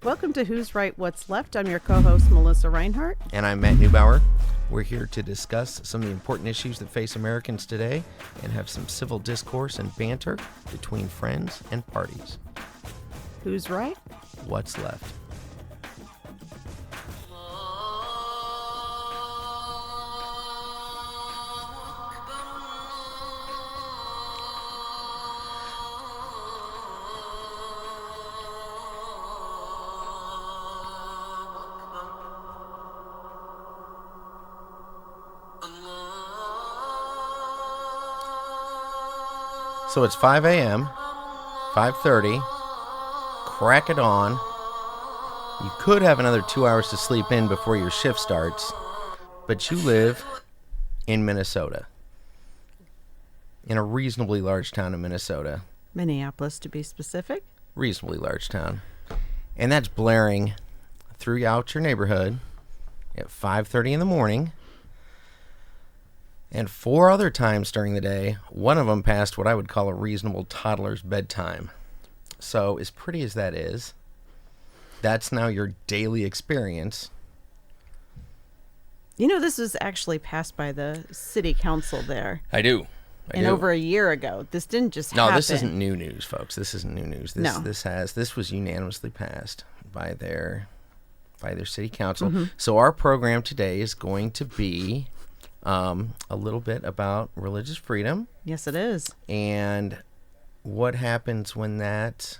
Welcome to Who's Right, What's Left. I'm your co-host, Melissa Reinhart. And I'm Matt Neubauer. We're here to discuss some of the important issues that face Americans today and have some civil discourse and banter between friends and parties. Who's right? What's left? So it's 5 a.m., 5:30, crack it on. You could have another 2 hours to sleep in before your shift starts, but you live in Minnesota, in a reasonably large town in Minnesota. Minneapolis, to be specific. Reasonably large town. And that's blaring throughout your neighborhood at 5:30 in the morning. And 4 other times during the day, one of them past what I would call a reasonable toddler's bedtime. So as pretty as that is, that's now your daily experience. You know, this was actually passed by the city council there. I do. Over a year ago. This didn't just happen. No, this isn't new news, folks. This isn't new news. This was unanimously passed by their city council. Mm-hmm. So our program today is going to be a little bit about religious freedom. Yes, it is. And what happens when that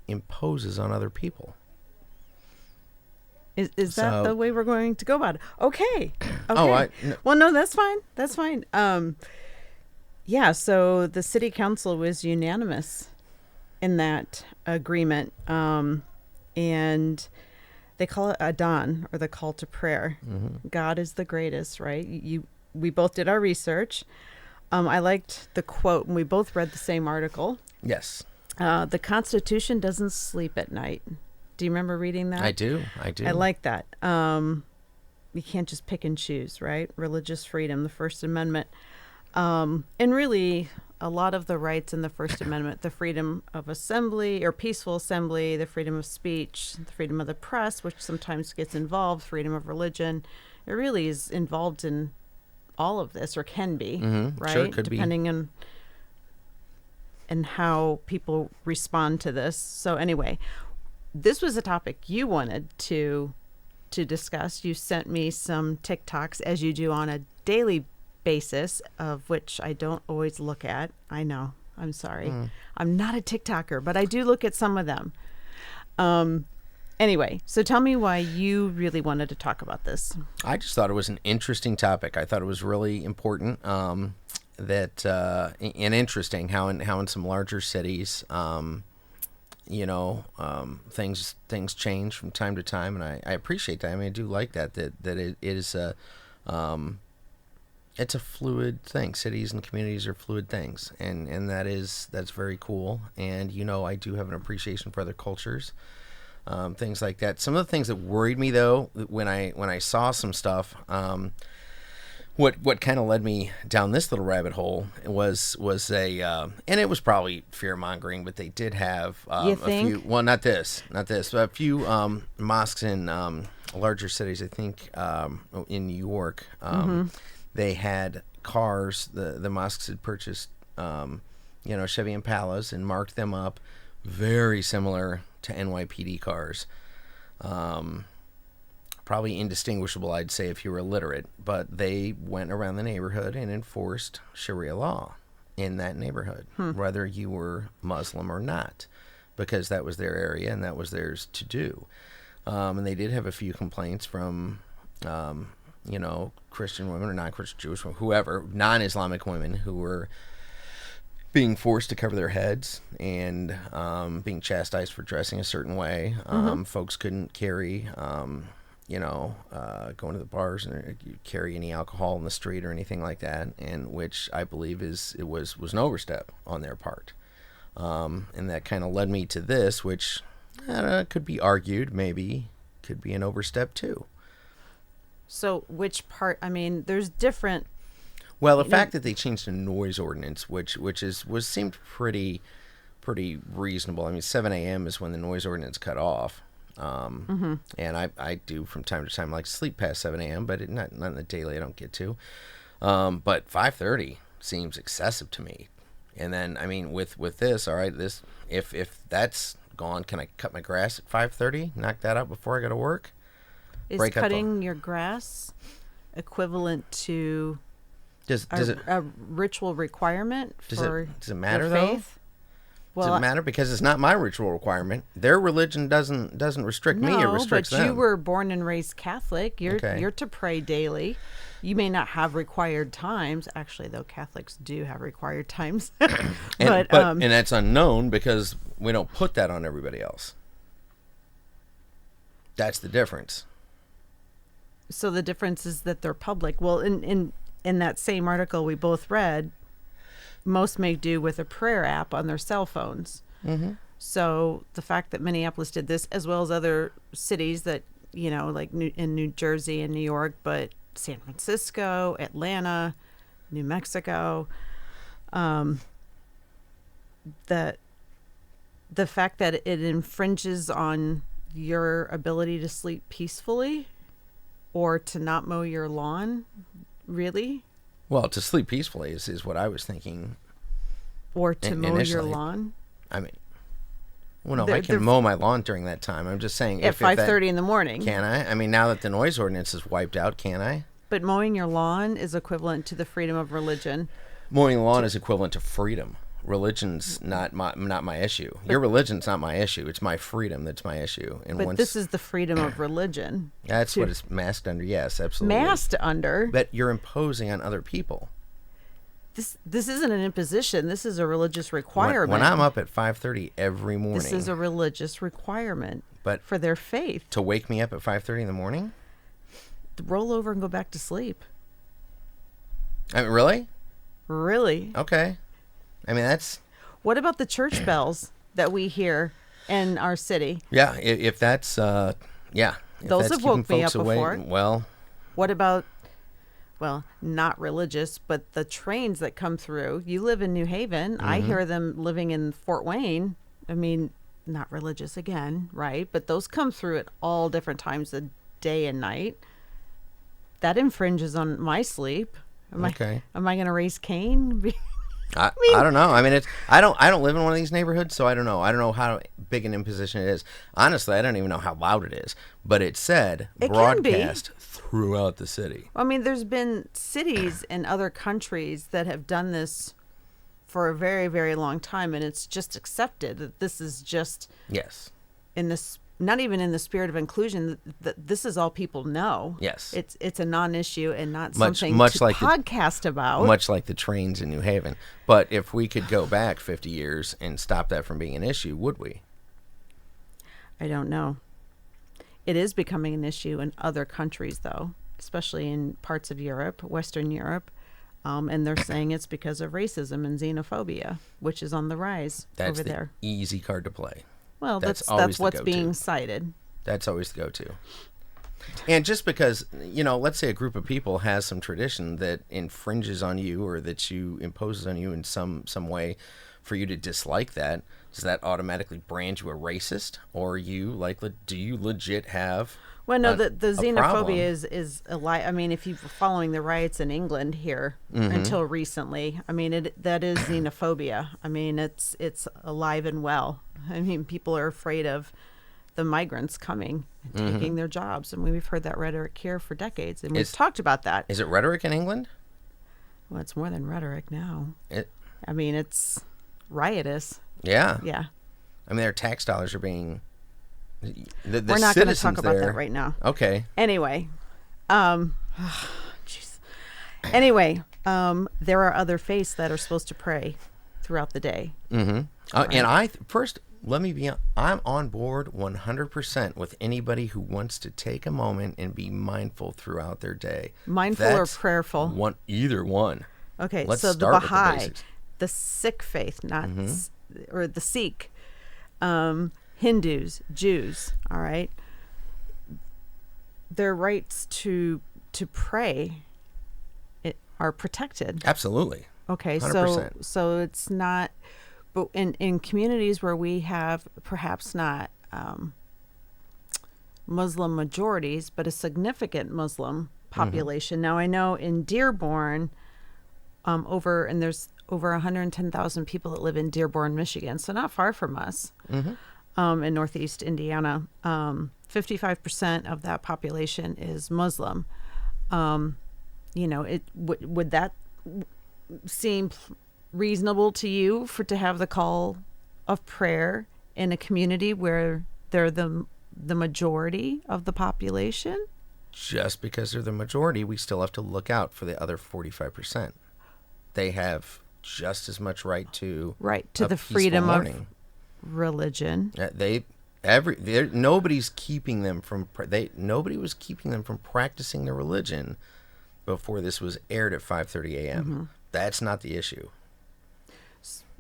imposes on other people. Is that the way we're going to go about it? Okay. Oh, well, no, that's fine. That's fine. Yeah, so the city council was unanimous in that agreement. And they call it Adon, or the call to prayer. Mm-hmm. God is the greatest, right? We both did our research. I liked the quote, and we both read the same article. Yes. The Constitution doesn't sleep at night. Do you remember reading that? I do. I like that. You can't just pick and choose, right? Religious freedom, the First Amendment. And really, a lot of the rights in the First Amendment, the freedom of assembly or peaceful assembly, the freedom of speech, the freedom of the press, which sometimes gets involved, freedom of religion, it really is involved in all of this, or can be, right? Sure, could depending on and how people respond to this. So anyway, this was a topic you wanted to discuss. You sent me some TikToks, as you do on a daily basis, of which I don't always look at. I know. I'm sorry. I'm not a TikToker, but I do look at some of them. Anyway, so tell me why you really wanted to talk about this. I just thought it was an interesting topic. I thought it was really important and interesting how in some larger cities, things change from time to time, and I appreciate that. I mean, I do like that it is a it's a fluid thing. Cities and communities are fluid things, and that's very cool. And I do have an appreciation for other cultures, things like that. Some of the things that worried me, though, when I saw some stuff, what kind of led me down this little rabbit hole was and it was probably fear mongering, but they did have a few. Well, not this, but a few mosques in larger cities. I think in New York. They had cars, the mosques had purchased, Chevy Impalas and marked them up very similar to NYPD cars. Probably indistinguishable, I'd say, if you were illiterate. But they went around the neighborhood and enforced Sharia law in that neighborhood, whether you were Muslim or not, because that was their area and that was theirs to do. And they did have a few complaints from Christian women or non-Christian Jewish women, whoever, non-Islamic women who were being forced to cover their heads and being chastised for dressing a certain way. Folks couldn't carry, going to the bars and carry any alcohol in the street or anything like that, and which I believe was an overstep on their part. And that kind of led me to this, which could be argued maybe could be an overstep too. So which part? I mean, there's different. Well, the fact that they changed the noise ordinance, which seemed pretty reasonable. I mean, 7 a.m. is when the noise ordinance cut off, And I do from time to time like sleep past 7 a.m., but not in the daily. I don't get to. But 5:30 seems excessive to me. And then I mean with this, all right, this if that's gone, can I cut my grass at 5:30? Knock that out before I go to work. Is cutting your grass equivalent to a ritual requirement for does it matter your though? faith? Well, Does it matter? Because it's not my ritual requirement. Their religion doesn't restrict me. It restricts them. No, but you were born and raised Catholic. You're Okay. you're to pray daily. You may not have required times. Actually, though, Catholics do have required times. And that's unknown because we don't put that on everybody else. That's the difference. So the difference is that they're public. Well, in that same article we both read, most make do with a prayer app on their cell phones. Mm-hmm. So the fact that Minneapolis did this, as well as other cities that, like in New Jersey and New York, but San Francisco, Atlanta, New Mexico, that the fact that it infringes on your ability to sleep peacefully or to not mow your lawn, really? Well, to sleep peacefully is what I was thinking. Or to mow your initially. lawn? I mean, well, no, I can mow my lawn during that time. I'm just saying. At 5:30 in the morning. Can I? I mean, now that the noise ordinance is wiped out, can I? But mowing your lawn is equivalent to the freedom of religion. Mowing the lawn is equivalent to freedom. Religion's not my issue. Your religion's not my issue. It's my freedom that's my issue. And but this is the freedom of religion. That's what it's masked under. Yes, absolutely. Masked under? But you're imposing on other people. This isn't an imposition. This is a religious requirement. When I'm up at 5:30 every morning. This is a religious requirement. But for their faith. To wake me up at 5:30 in the morning? To roll over and go back to sleep. I mean, really? Really? Okay. I mean, that's... What about the church bells that we hear in our city? Yeah, if that's... yeah. Those have woke me up before. Well... What about... Well, not religious, but the trains that come through. You live in New Haven. Mm-hmm. I hear them living in Fort Wayne. I mean, not religious again, right? But those come through at all different times of day and night. That infringes on my sleep. Am I going to raise Cain? I don't know. I mean, I don't live in one of these neighborhoods, so I don't know. I don't know how big an imposition it is. Honestly, I don't even know how loud it is. But it said broadcast throughout the city. I mean, there's been cities in other countries that have done this for a very, very long time, and it's just accepted that this is just in this. Not even in the spirit of inclusion, that this is all people know. Yes. It's a non-issue and not something much to like podcast about. Much like the trains in New Haven. But if we could go back 50 years and stop that from being an issue, would we? I don't know. It is becoming an issue in other countries, though, especially in parts of Europe, Western Europe. And they're saying it's because of racism and xenophobia, which is on the rise over there. That's the easy card to play. Well, that's what's being cited. That's always the go-to. And just because, let's say a group of people has some tradition that infringes on you or that you imposes on you in some way for you to dislike that, does that automatically brand you a racist? Or do you legit have Well, no, the problem? xenophobia is a lie. I mean, if you're following the riots in England here until recently, I mean, that is xenophobia. I mean, it's alive and well. I mean, people are afraid of the migrants coming and taking their jobs. I mean, we've heard that rhetoric here for decades, and we've talked about that. Is it rhetoric in England? Well, it's more than rhetoric now. I mean, it's riotous. Yeah. Yeah. I mean, their tax dollars are being... We're not going to talk about that right now. Okay. Anyway. Jeez. Anyway, there are other faiths that are supposed to pray throughout the day. Mm-hmm. Right. And I'm on board 100% with anybody who wants to take a moment and be mindful throughout their day. Mindful or prayerful? Either one. Okay, Let's so the start Baha'i, with the Sikh faith, or the Sikh, Hindus, Jews, all right? Their rights to pray are protected. Absolutely. Okay, 100%. so it's not, but in communities where we have perhaps not Muslim majorities, but a significant Muslim population. Now, I know in Dearborn, there's over 110,000 people that live in Dearborn, Michigan, so not far from us, in Northeast Indiana. 55% of that population is Muslim. Would that seem reasonable to you to have the call of prayer in a community where they're the majority of the population? Just because they're the majority, we still have to look out for the other 45%. They have just as much right to the freedom of religion. Nobody's keeping them from nobody was keeping them from practicing their religion before this was aired at 5:30 a.m. That's not the issue.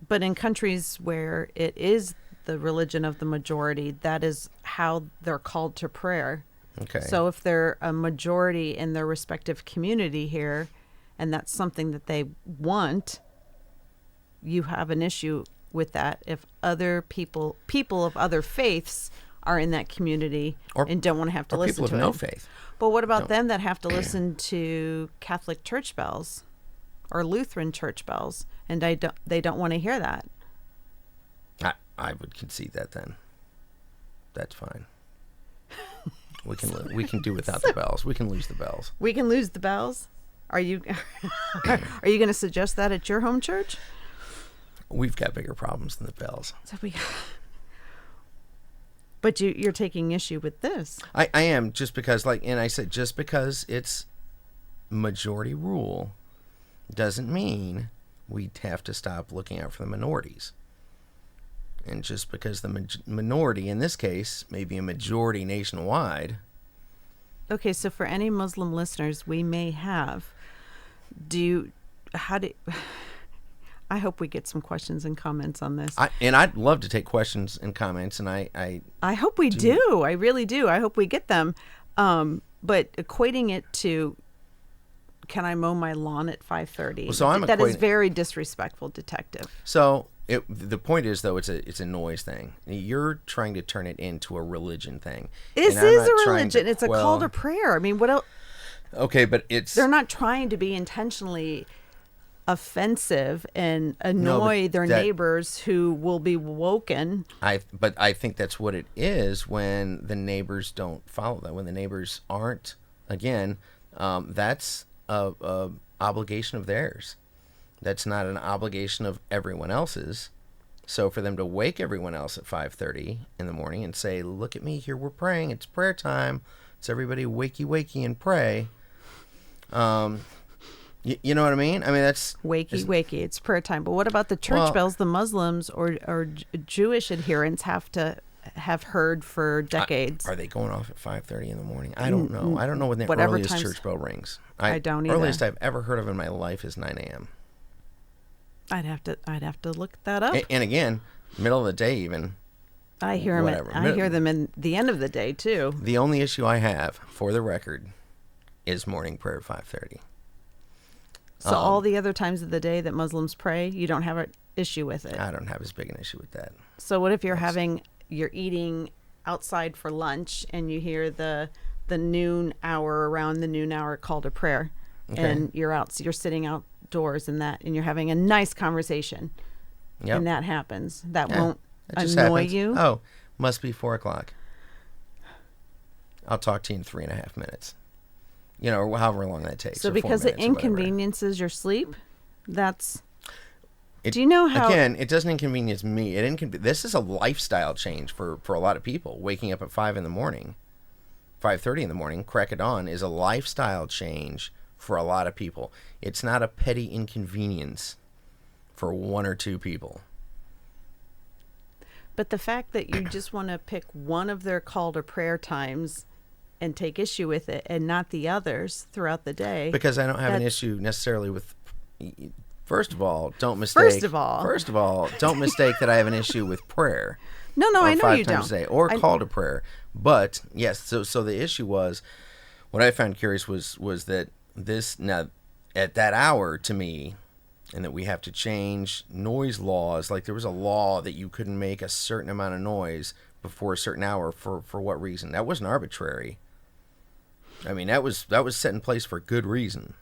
But in countries where it is the religion of the majority, that is how they're called to prayer. Okay. So if they're a majority in their respective community here, and that's something that they want, you have an issue with that if other people of other faiths are in that community and don't want to have to listen to it. People of no faith. But what about them that have to listen to Catholic church bells or Lutheran church bells, and they don't want to hear that? I would concede that then. That's fine. We can do without the bells. We can lose the bells. We can lose the bells? Are you are you going to suggest that at your home church? We've got bigger problems than the bells. But you're taking issue with this. I am, just because, just because it's majority rule doesn't mean we have to stop looking out for the minorities. And just because the minority in this case may be a majority nationwide. Okay, so for any Muslim listeners we may have, I hope we get some questions and comments on this. I'd love to take questions and comments, and I hope we do. I really do. I hope we get them. But equating it to, can I mow my lawn at 5:30? Well, so that is very disrespectful, detective. So the point is, though, it's a noise thing. You're trying to turn it into a religion thing. This is a religion. It's a call to prayer. I mean, what else? Okay, but they're not trying to be intentionally offensive and annoy their neighbors who will be woken. But I think that's what it is when the neighbors don't follow that. When the neighbors aren't, again, that's a obligation of theirs. That's not an obligation of everyone else's. So for them to wake everyone else at 5:30 in the morning and say, "Look at me, here we're praying. It's prayer time. It's everybody wakey and pray." You know what I mean? I mean, that's wakey. It's prayer time. But what about the church bells the Muslims or Jewish adherents have heard for decades? Are they going off at 5:30 in the morning? I don't know. I don't know when the earliest church bell rings. I don't either. Earliest I've ever heard of in my life is 9 a.m. I'd have to look that up. And again, middle of the day even. I hear them in the end of the day too. The only issue I have, for the record, is morning prayer at 5:30. So all the other times of the day that Muslims pray, you don't have an issue with it? I don't have as big an issue with that. So what if you're eating outside for lunch and you hear the noon hour, around the noon hour call to prayer, and you're sitting outdoors and you're having a nice conversation, and that happens. That won't annoy you? Oh, must be 4:00. I'll talk to you in 3.5 minutes. Or however long that takes. So because it inconveniences your sleep, do you know how? Again, it doesn't inconvenience me. This is a lifestyle change for a lot of people. Waking up at 5 in the morning, 5:30 in the morning, crack of dawn is a lifestyle change for a lot of people. It's not a petty inconvenience for one or two people. But the fact that you just want to pick one of their call to prayer times and take issue with it and not the others throughout the day. Because I don't have an issue necessarily with. First of all, don't mistake that I have an issue with prayer. No, I know you don't. 5 times a day, or call to prayer. But yes, so the issue was, what I found curious was that this, now at that hour, to me, and that we have to change noise laws. Like there was a law that you couldn't make a certain amount of noise before a certain hour for what reason? That wasn't arbitrary. I mean, that was set in place for good reason.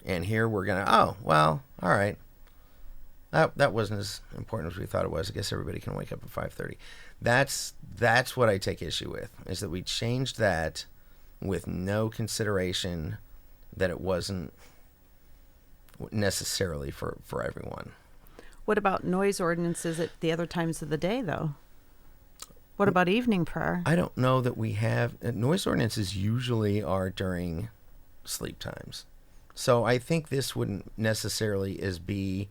And here we're gonna, oh well, all right. That wasn't as important as we thought it was. I guess everybody can wake up at 5:30. That's what I take issue with, is that we changed that with no consideration that it wasn't necessarily for everyone. What about noise ordinances at the other times of the day, though? What about evening prayer? I don't know that we have noise ordinances. Usually are during sleep times, so I think this wouldn't necessarily as be.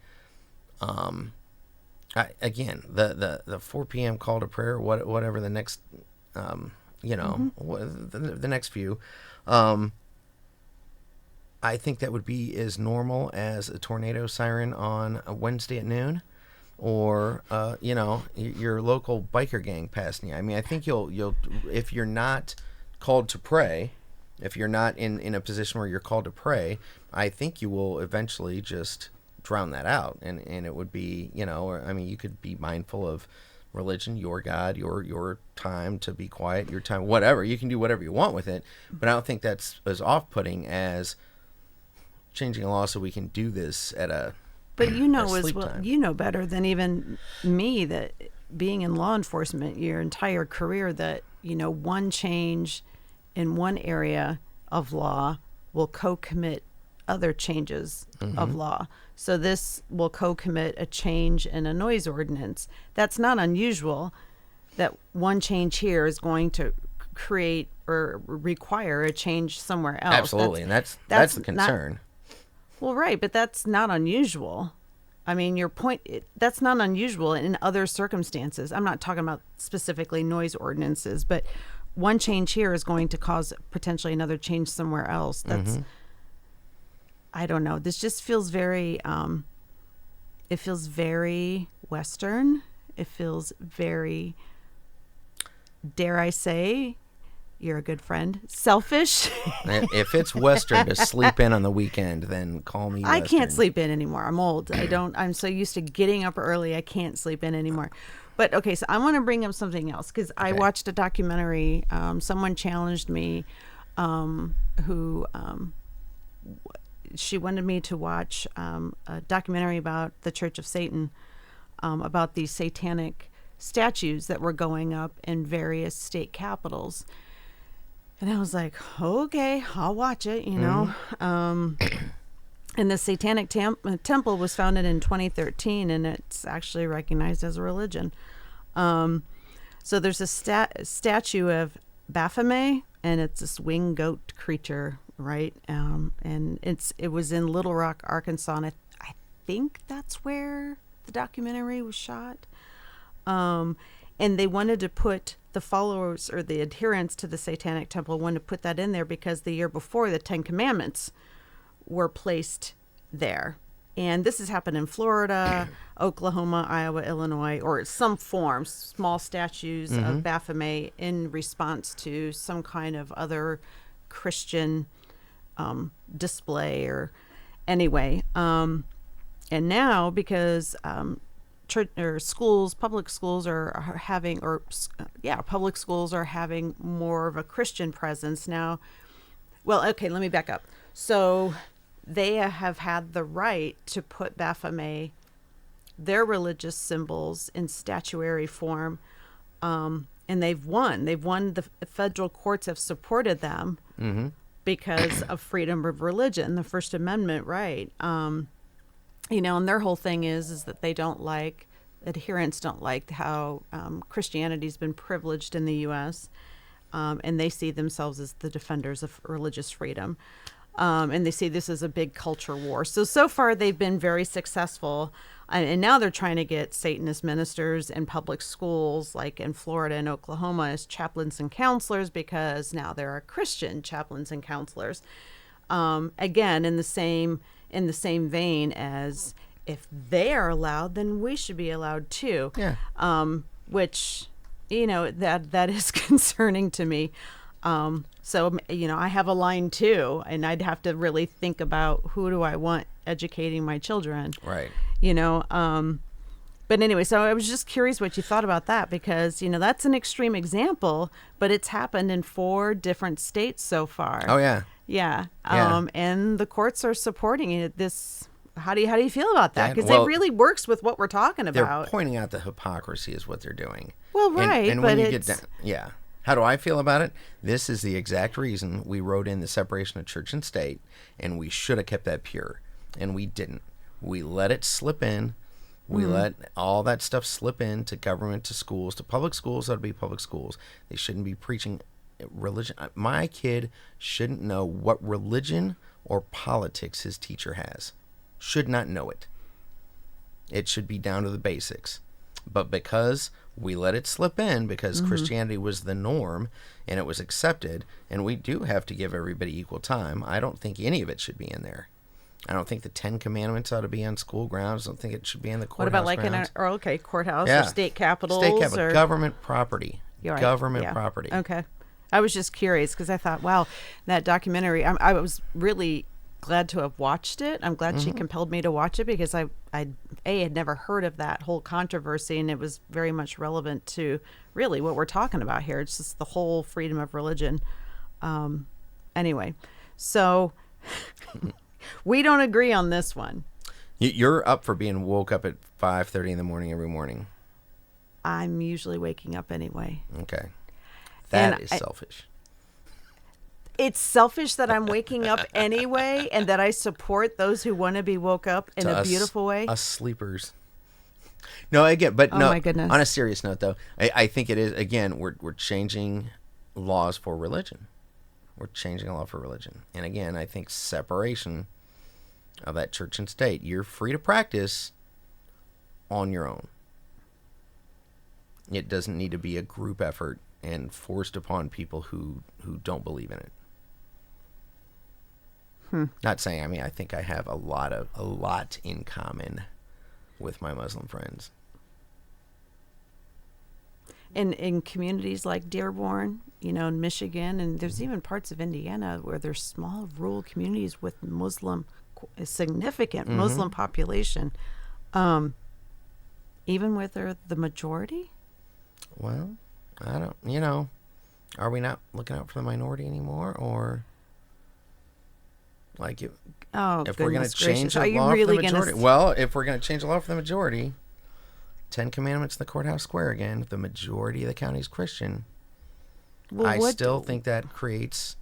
Again, the 4 p.m. call to prayer, whatever the next, the next few, I think that would be as normal as a tornado siren on a Wednesday at noon, or your local biker gang passing you. I mean, I think you'll if you're not called to pray, if you're not in a position where you're called to pray, I think you will eventually just drown that out, and it would be, you could be mindful of religion, your God, your time to be quiet, your time, whatever. You can do whatever you want with it, but I don't think that's as off-putting as changing a law so we can do this at a But you know at as sleep well, time. you know better than even me that being in law enforcement your entire career, that one change in one area of law will co-commit other changes of law. So this will co-commit a change in a noise ordinance. That's not unusual, that one change here is going to create or require a change somewhere else. Absolutely, and that's the concern. Well, right, but that's not unusual. I mean, your point, that's not unusual in other circumstances. I'm not talking about specifically noise ordinances, but one change here is going to cause potentially another change somewhere else. That's, I don't know. This just feels very, it feels very Western. It feels very, dare I say, you're a good friend, selfish. If it's Western to sleep in on the weekend, then call me I Western. can't sleep in anymore. I'm old. I'm so used to getting up early. I can't sleep in anymore. But okay, so I want to bring up something else, because I watched a documentary. Someone challenged me, she wanted me to watch a documentary about the Church of Satan, about these satanic statues that were going up in various state capitals. And I was like, okay, I'll watch it, And the Satanic Temple was founded in 2013, and it's actually recognized as a religion. So there's a statue of Baphomet, and it's this winged goat creature, right? And it was in Little Rock, Arkansas, and I think that's where the documentary was shot. And they wanted to put the followers or the adherents to the Satanic Temple wanted to put that in there because the year before the 10 Commandments were placed there. And this has happened in Florida, Oklahoma, Iowa, Illinois, or some form, small statues of Baphomet in response to some kind of other Christian display or anyway. And now, because church or schools, public schools are having, public schools are having more of a Christian presence now. Well, okay, let me back up. So they have had the right to put Baphomet, their religious symbols, in statuary form, and they've won. The federal courts have supported them because of freedom of religion, the First Amendment right. And their whole thing is that adherents don't like how Christianity's been privileged in the U.S., and they see themselves as the defenders of religious freedom. And they see this as a big culture war. So far they've been very successful. And now they're trying to get Satanist ministers in public schools, like in Florida and Oklahoma, as chaplains and counselors, because now there are Christian chaplains and counselors. Again, in the same vein as, if they are allowed, then we should be allowed too. Yeah. Which, that is concerning to me. So, I have a line too, and I'd have to really think about who do I want educating my children. Right. But anyway, so I was just curious what you thought about that, because, that's an extreme example, but it's happened in 4 different states so far. Oh, yeah. Yeah. Yeah. And the courts are supporting it. How do you feel about that? Because Well, it really works with what we're talking They're about. pointing out the hypocrisy is what they're doing. Well, right. And but when you get down, yeah. How do I feel about it? This is the exact reason we wrote in the separation of church and state, and we should have kept that pure, and we didn't. We let it slip in. We let all that stuff slip into government, to schools, to public schools. That'll be public schools. They shouldn't be preaching religion. My kid shouldn't know what religion or politics his teacher has. Should not know it. It should be down to the basics. But because we let it slip in, because Christianity was the norm and it was accepted, and we do have to give everybody equal time, I don't think any of it should be in there. I don't think the 10 Commandments ought to be on school grounds. I don't think it should be in the courthouse. What about like grounds. Courthouse Yeah. or state capitals? State capital, or government property. You're right. Government property. Okay. I was just curious because I thought, wow, that documentary, I was really glad to have watched it. I'm glad she compelled me to watch it, because I had never heard of that whole controversy, and it was very much relevant to really what we're talking about here. It's just the whole freedom of religion. Anyway, so we don't agree on this one. You're up for being woke up at 5:30 in the morning every morning. I'm usually waking up anyway. Okay. That is selfish. It's selfish that I'm waking up anyway, and that I support those who want to be woke up in a beautiful way. Us sleepers. No, I get, but Oh, no. my goodness. On a serious note, though, I think it is. Again, we're changing laws for religion. We're changing a law for religion, and again, I think separation of that church and state. You're free to practice on your own. It doesn't need to be a group effort and forced upon people who don't believe in it. Not saying, I think I have a lot in common with my Muslim friends. In communities like Dearborn, in Michigan, and there's even parts of Indiana where there's small rural communities with a significant Muslim population, even where they're the majority. Well, I don't, are we not looking out for the minority anymore, or like if we're going to change the law for the majority? Well, if we're going to change the law for the majority, 10 Commandments in the courthouse square again, if the majority of the county is Christian, I still think that creates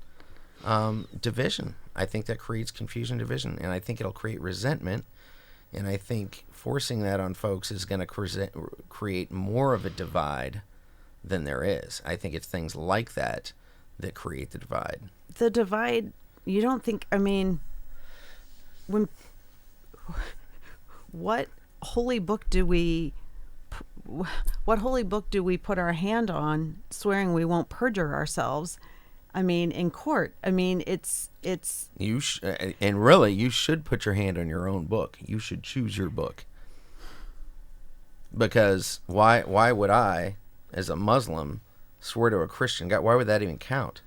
division. I think that creates confusion, division, and I think it'll create resentment. And I think forcing that on folks is going to create more of a divide than there is. I think it's things like that create the divide. The divide, you don't think, what holy book do we put our hand on, swearing we won't perjure ourselves? In court. It's and really, you should put your hand on your own book. You should choose your book. Because why would I, as a Muslim, swear to a Christian God? Why would that even count?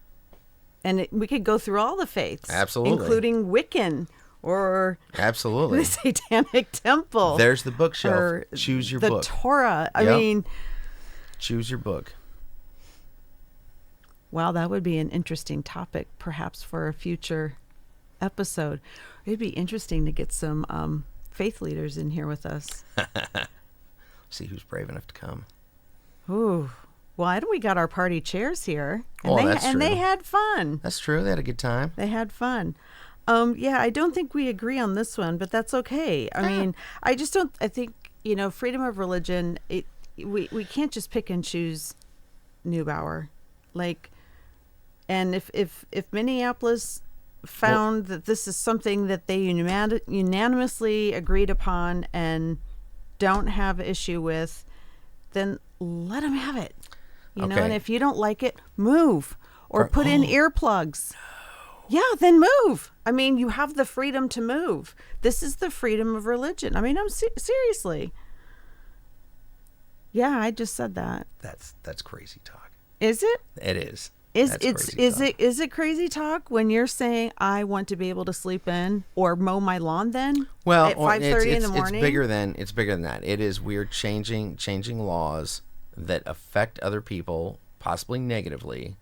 And we could go through all the faiths, absolutely, including Wiccan or absolutely the Satanic Temple. There's the bookshelf. Choose your book. The Torah. Choose your book. Wow, that would be an interesting topic, perhaps for a future episode. It'd be interesting to get some faith leaders in here with us. See who's brave enough to come. Ooh. Well, we got our party chairs here. And that's true. They had fun. That's true. They had a good time. They had fun. Yeah, I don't think we agree on this one, but that's okay. I just don't, I think, freedom of religion, we can't just pick and choose Neubauer. And if Minneapolis found that this is something that they unanimously agreed upon and don't have issue with, then let them have it. You know, and if you don't like it, move or put in earplugs. No. Yeah, then move. You have the freedom to move. This is the freedom of religion. I'm seriously. Yeah, I just said that. That's crazy talk. Is it? It is. Is it crazy talk when you're saying I want to be able to sleep in or mow my lawn then? Well, at 5:30 in the morning. It's bigger than that. It is we're changing laws that affect other people possibly negatively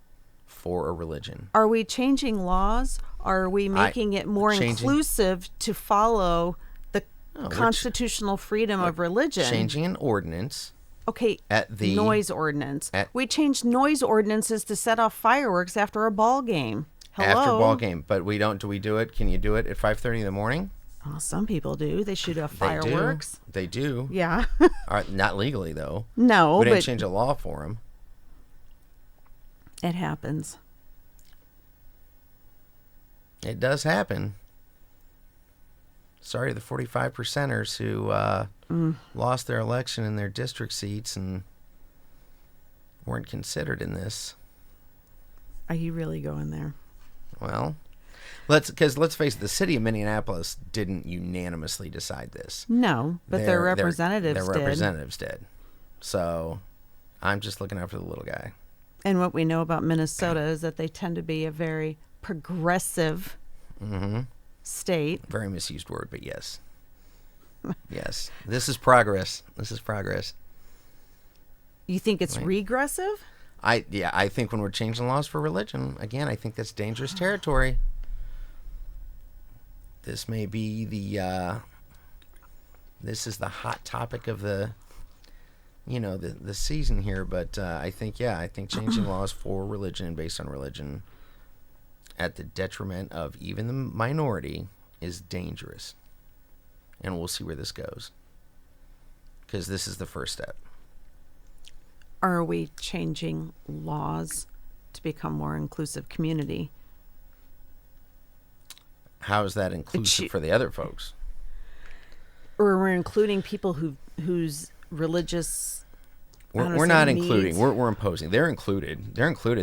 for a religion. Are we changing laws? Are we making it more inclusive to follow the constitutional freedom of religion? Changing an ordinance. Okay, noise ordinance. We changed noise ordinances to set off fireworks after a ball game. Hello? After a ball game, but we don't. Do we do it? Can you do it at 5:30 in the morning? Well, some people do. They shoot off fireworks. They do. Yeah. All right, not legally though. No, we didn't change a law for them. It happens. It does happen. Sorry to the 45%ers who lost their election in their district seats and weren't considered in this. Are you really going there? Well, let's face it, the city of Minneapolis didn't unanimously decide this. No, but their representatives did. Their representatives did. So I'm just looking out for the little guy. And what we know about Minnesota is that they tend to be a very progressive state. Very misused word, but yes. Yes. This is progress. You think it's regressive? I think when we're changing laws for religion, again, I think that's dangerous territory. This may be this is the hot topic of the season here, but I think changing laws for religion based on religion at the detriment of even the minority is dangerous. And we'll see where this goes. Because this is the first step. Are we changing laws to become more inclusive community? How is that inclusive for the other folks? Or we're including people whose religious... We're not including. We're imposing. They're included.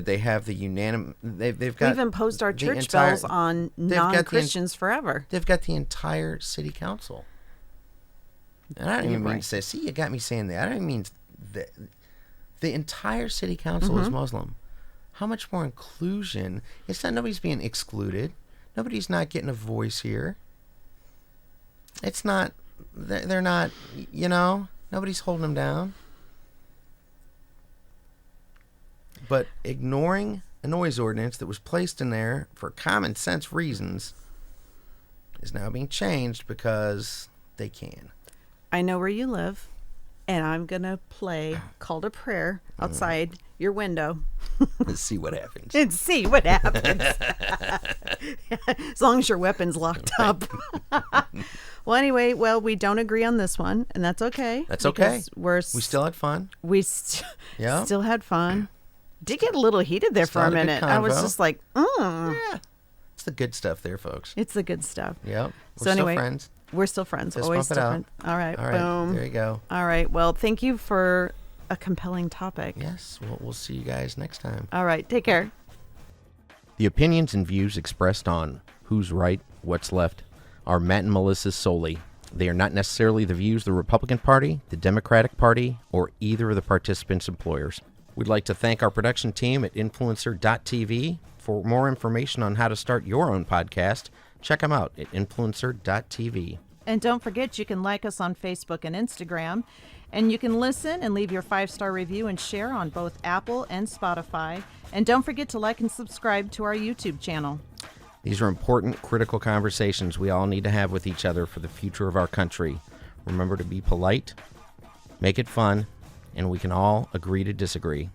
They have the unanimous. They've got. We've imposed our church bells on non-Christians forever. They've got the entire city council. And I don't even mean to say. See, you got me saying that. I don't even mean the entire city council is Muslim. How much more inclusion? It's not. Nobody's being excluded. Nobody's not getting a voice here. It's not. They're not. Nobody's holding them down. But ignoring a noise ordinance that was placed in there for common sense reasons is now being changed because they can. I know where you live, and I'm going to play Call to Prayer outside your window. Let's see what happens. As long as your weapon's locked up. Well, anyway, we don't agree on this one, and that's okay. That's okay. We still had fun. Still had fun. Did get a little heated there for a minute. I was just like, Yeah. It's the good stuff there, folks. It's the good stuff. Yep. We're still friends. We're still friends. Fist Always bump it still out. friends. All right. Boom. There you go. All right. Well, thank you for a compelling topic. Yes. We'll see you guys next time. All right. Take care. The opinions and views expressed on Who's Right, What's Left are Matt and Melissa's solely. They are not necessarily the views of the Republican Party, the Democratic Party, or either of the participants' employers. We'd like to thank our production team at influencer.tv. For more information on how to start your own podcast, check them out at influencer.tv. And don't forget, you can like us on Facebook and Instagram. And you can listen and leave your 5-star review and share on both Apple and Spotify. And don't forget to like and subscribe to our YouTube channel. These are important, critical conversations we all need to have with each other for the future of our country. Remember to be polite, make it fun, and we can all agree to disagree.